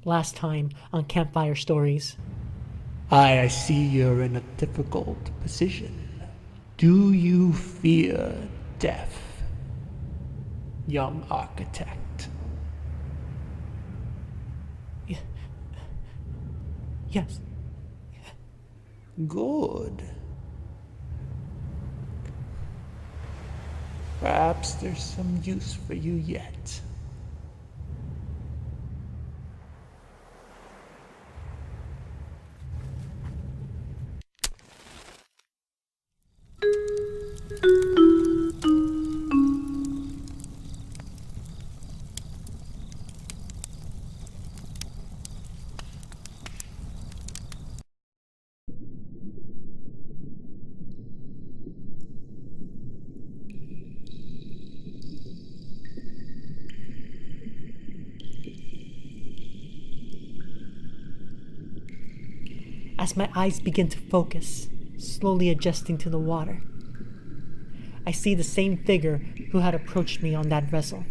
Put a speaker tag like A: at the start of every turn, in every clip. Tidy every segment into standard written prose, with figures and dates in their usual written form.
A: last time on Campfire Stories.
B: I see you're in a difficult position. Do you fear death, young architect?
A: Yes.
B: Good. Perhaps there's some use for you yet.
A: As my eyes begin to focus, slowly adjusting to the water, I see the same figure who had approached me on that vessel.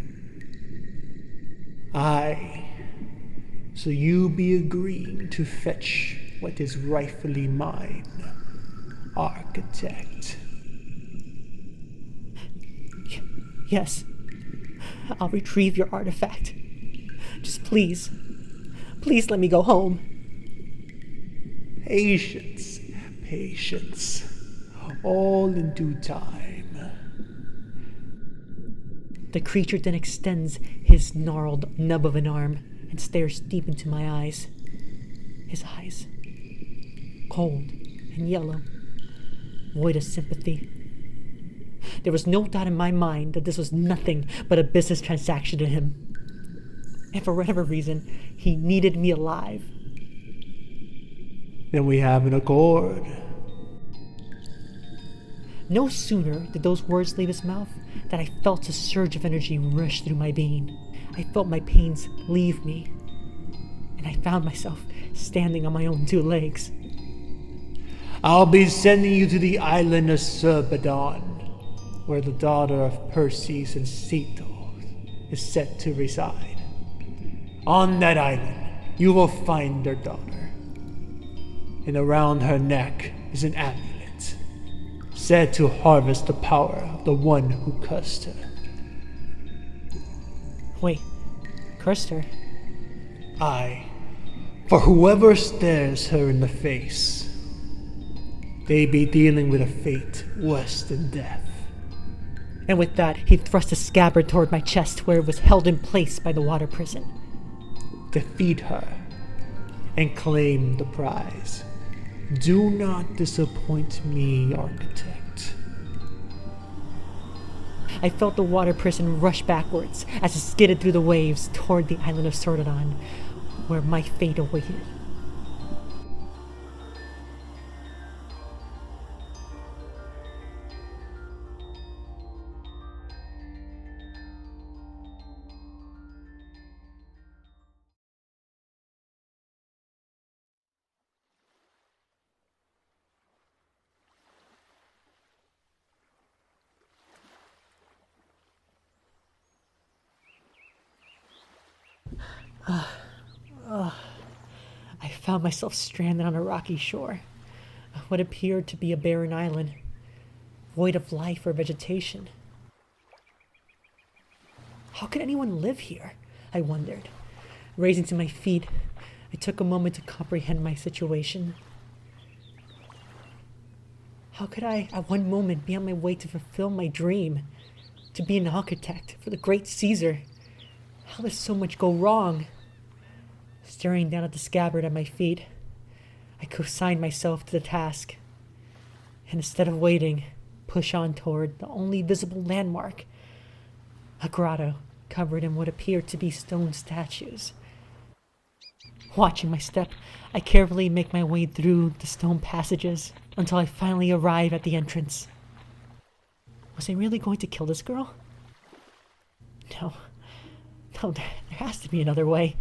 B: Aye. So you be agreeing to fetch what is rightfully mine, architect.
A: Yes, I'll retrieve your artifact. Just please let me go home.
B: Patience, patience. All in due time.
A: The creature then extends his gnarled nub of an arm and stares deep into my eyes. His eyes, cold and yellow, void of sympathy. There was no doubt in my mind that this was nothing but a business transaction to him. And for whatever reason, he needed me alive.
B: Then we have an accord.
A: No sooner did those words leave his mouth than I felt a surge of energy rush through my being. I felt my pains leave me, and I found myself standing on my own two legs.
B: I'll be sending you to the island of Cerbadon, where the daughter of Perseus and Cetos is set to reside. On that island, you will find their daughter, and around her neck is an amulet, said to harvest the power of the one who cursed her.
A: Wait, cursed her?
B: Aye, for whoever stares her in the face, they be dealing with a fate worse than death.
A: And with that, he thrust a scabbard toward my chest where it was held in place by the water prison.
B: Defeat her and claim the prize. Do not disappoint me, architect.
A: I felt the water prison rush backwards as it skidded through the waves toward the island of Sordodon, where my fate awaited. I found myself stranded on a rocky shore, what appeared to be a barren island, void of life or vegetation. How could anyone live here? I wondered. Raising to my feet, I took a moment to comprehend my situation. How could I, at one moment, be on my way to fulfill my dream, to be an architect for the great Caesar? How did so much go wrong? Staring down at the scabbard at my feet, I consigned myself to the task, and instead of waiting, push on toward the only visible landmark, a grotto covered in what appeared to be stone statues. Watching my step, I carefully make my way through the stone passages until I finally arrive at the entrance. Was I really going to kill this girl? No, there has to be another way.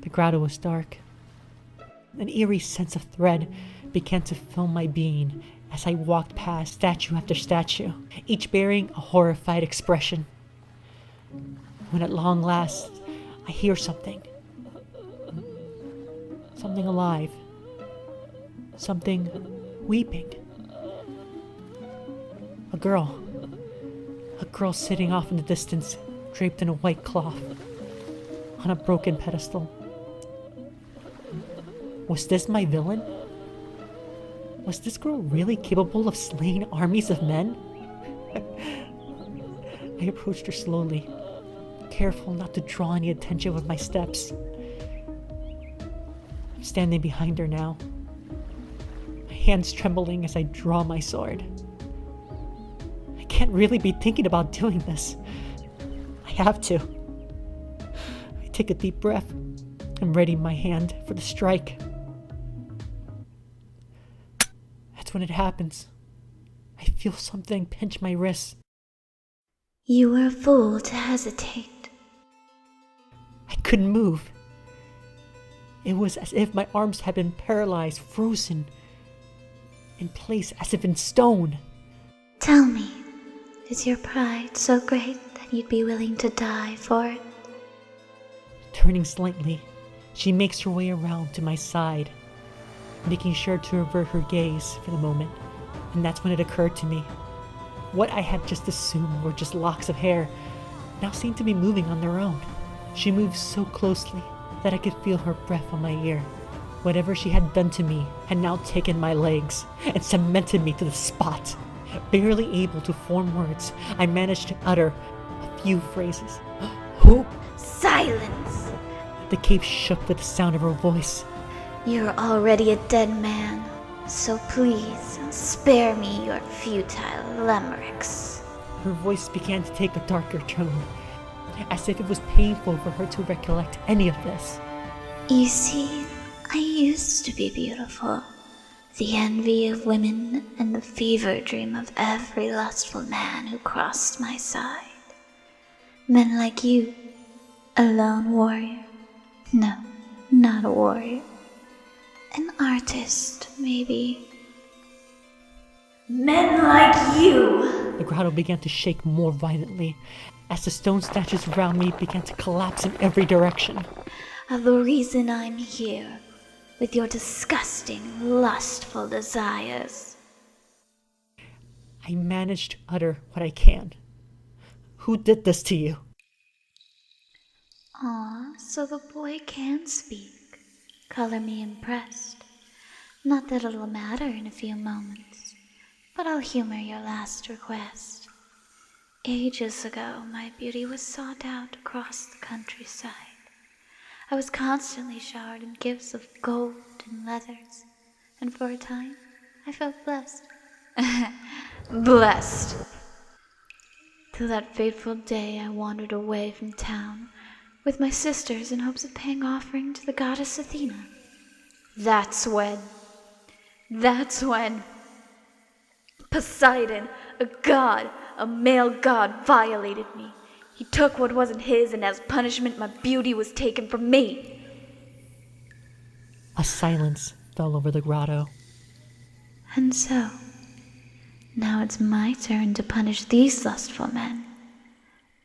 A: The grotto was dark. An eerie sense of dread began to fill my being as I walked past statue after statue, each bearing a horrified expression. When at long last, I hear something, something alive. Something weeping. A girl. A girl sitting off in the distance, draped in a white cloth, on a broken pedestal. Was this my villain? Was this girl really capable of slaying armies of men? I approached her slowly, careful not to draw any attention with my steps. I'm standing behind her now, my hands trembling as I draw my sword. I can't really be thinking about doing this. I have to. I take a deep breath and ready my hand for the strike. That's when it happens. I feel something pinch my wrist.
C: You were a fool to hesitate.
A: I couldn't move. It was as if my arms had been paralyzed, frozen in place as if in stone.
C: Tell me, is your pride so great that you'd be willing to die for it?
A: Turning slightly, she makes her way around to my side, making sure to avert her gaze for the moment, and that's when it occurred to me. What I had just assumed were just locks of hair now seemed to be moving on their own. She moved so closely that I could feel her breath on my ear. Whatever she had done to me had now taken my legs and cemented me to the spot. Barely able to form words, I managed to utter a few phrases. Who?
C: Silence!
A: The cave shook with the sound of her voice.
C: You're already a dead man, so please spare me your futile limericks.
A: Her voice began to take a darker tone, as if it was painful for her to recollect any of this.
C: You see, I used to be beautiful, the envy of women and the fever dream of every lustful man who crossed my side. Men like you, a lone warrior. No, not a warrior. An artist, maybe. Men like you!
A: The grotto began to shake more violently, as the stone statues around me began to collapse in every direction.
C: Of the reason I'm here, with your disgusting, lustful desires.
A: I managed to utter what I can. Who did this to you?
C: Aw, so the boy can speak. Color me impressed. Not that it'll matter in a few moments, but I'll humor your last request. Ages ago, my beauty was sought out across the countryside. I was constantly showered in gifts of gold and leathers, and for a time, I felt blessed. Blessed! Till that fateful day I wandered away from town with my sisters in hopes of paying offering to the goddess Athena. That's when Poseidon, a male god, violated me. He took what wasn't his, and as punishment my beauty was taken from me.
A: A silence fell over the grotto.
C: And so, now it's my turn to punish these lustful men.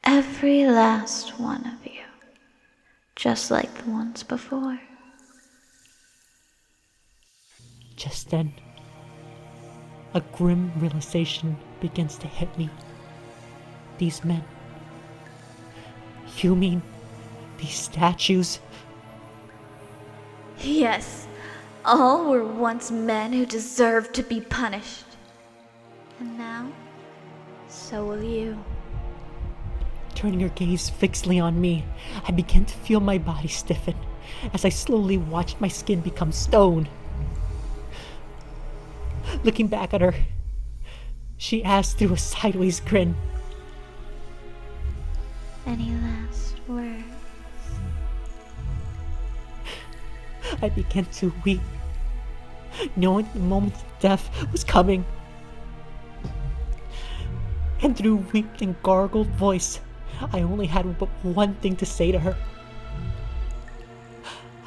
C: Every last one of you. Just like the ones before.
A: Just then, a grim realization begins to hit me. These men. You mean these statues?
C: Yes, all were once men who deserved to be punished. And now, so will you.
A: Turning her gaze fixedly on me, I began to feel my body stiffen as I slowly watched my skin become stone. Looking back at her, she asked through a sideways grin.
C: Any last words?
A: I began to weep, knowing the moment of death was coming. And through weak and gargled voice, I only had but one thing to say to her.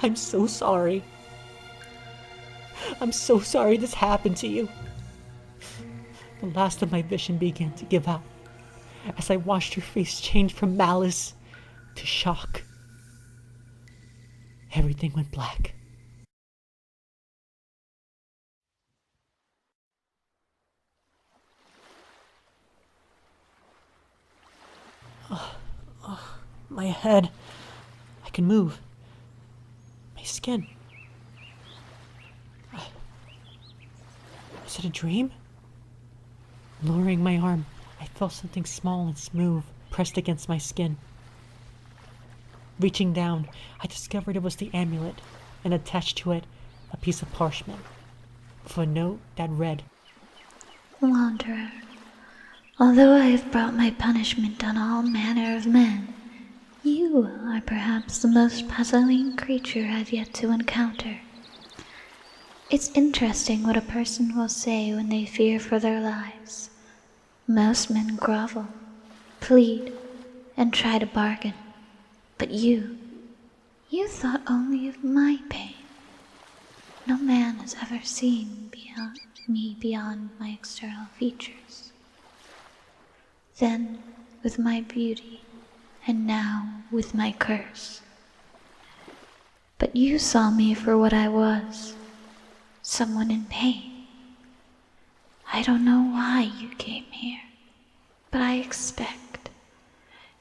A: I'm so sorry. I'm so sorry this happened to you. The last of my vision began to give out as I watched her face change from malice to shock. Everything went black. my head. I can move. My skin. Is it a dream? Lowering my arm, I felt something small and smooth pressed against my skin. Reaching down, I discovered it was the amulet, and attached to it a piece of parchment with a note that read,
C: Wanderer, although I have brought my punishment on all manner of men, you are perhaps the most puzzling creature I've yet to encounter. It's interesting what a person will say when they fear for their lives. Most men grovel, plead, and try to bargain. But you thought only of my pain. No man has ever seen beyond my external features. Then, with my beauty, and now with my curse. But you saw me for what I was, someone in pain. I don't know why you came here, but I expect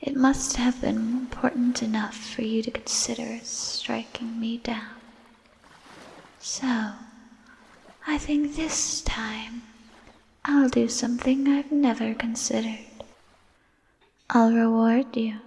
C: it must have been important enough for you to consider striking me down. So, I think this time I'll do something I've never considered. I'll reward you.